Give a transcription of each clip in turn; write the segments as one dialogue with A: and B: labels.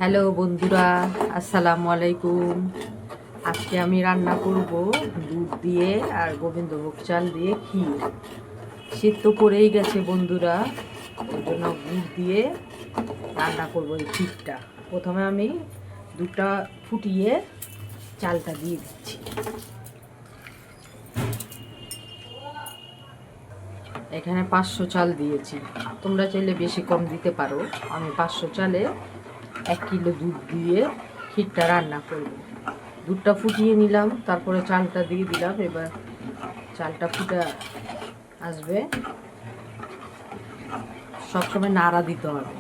A: Hello বন্ধুরা, আসসালামু আলাইকুম। আজকে আমি রান্না করব দুধ দিয়ে আর গোবিন্দভোগ চাল দিয়ে ক্ষীর। শীত তো পড়েই গেছে বন্ধুরা, ওই জন্য গুড় দিয়ে রান্না করব এই ক্ষীরটা। প্রথমে আমি দুধটা ফুটিয়ে চালটা দিয়ে দিচ্ছি। এখানে 500 চাল দিয়েছি, তোমরা চাইলে বেশি কম দিতে পারো। আমি 500 চালে 1 কিলো দুধ দিয়ে ক্ষীরটা রান্না করব। দুধটা ফুটিয়ে নিলাম, তারপরে চালটা দিয়ে দিলাম। এবার চালটা ফুটে আসবে, সবসময় নাড়া দিতে হবে।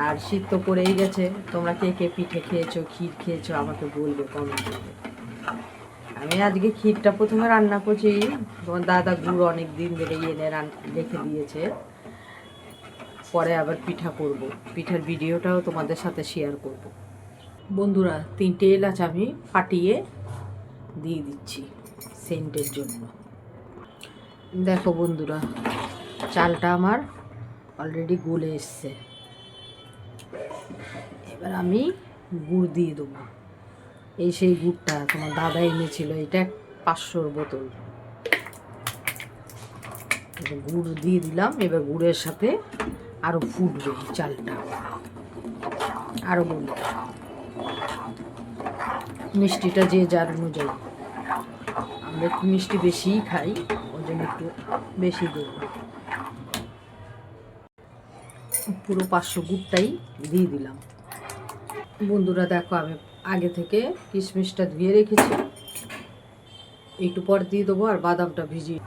A: আর শীত তো পড়েই গেছে, তোমরা কে কে পিঠে খেয়েছো, ক্ষীর খেয়েছো আমাকে বলবে কমেন্টে। আমি আজকে ক্ষীরটা প্রথমে রান্না করছি। তোমার দাদা গুড় অনেক দিন ধরে এনে রেখে দিয়েছে, পরে আবার পিঠা করব। পিঠার ভিডিওটাও তোমাদের সাথে শেয়ার করব। বন্ধুরা, 3টে এলাচ আমি ফাটিয়ে দিয়ে দিচ্ছি সেন্টের জন্য। দেখো বন্ধুরা, চালটা আমার অলরেডি গলে এসছে। এবার আমি গুড় দিয়ে দেবো। এই সেই গুড়টা তোমার দাদা এনেছিল, এটা 500 বোতল। গুড় দিয়ে দিলাম। এবার গুড়ের সাথে আরও ফুটবে চালটা, আরও গলবে। মিষ্টিটা যে যার অনুযায়ী, আমরা একটু মিষ্টি বেশিই খাই, ওই জন্য একটু বেশি দেবো। পুরো 500 গুড়টাই দিয়ে দিলাম। বন্ধুরা দেখো, আমি আগে থেকে কিশমিশটা ধুয়ে রেখেছি, একটু পর দিয়ে দেবো। আর বাদামটা ভিজিয়ে,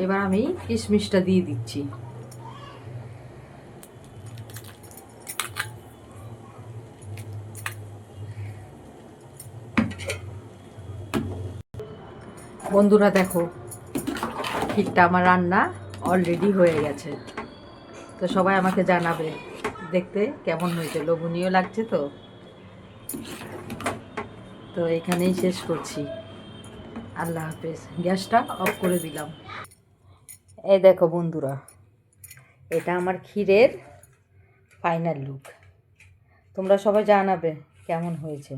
A: এবার আমি কিশমিশটা দিয়ে দিচ্ছি। বন্ধুরা দেখো, ক্ষীরটা আমার রান্না অলরেডি হয়ে গেছে। তো সবাই আমাকে জানাবে দেখতে কেমন হয়েছে, লোভনীয় লাগছে তো। তো এখানেই শেষ করছি। আল্লাহ হাফেজ। গ্যাসটা অফ করে দিলাম। এই দেখো বন্ধুরা, এটা আমার ক্ষীরের ফাইনাল লুক। তোমরা সবাই জানাবে কেমন হয়েছে।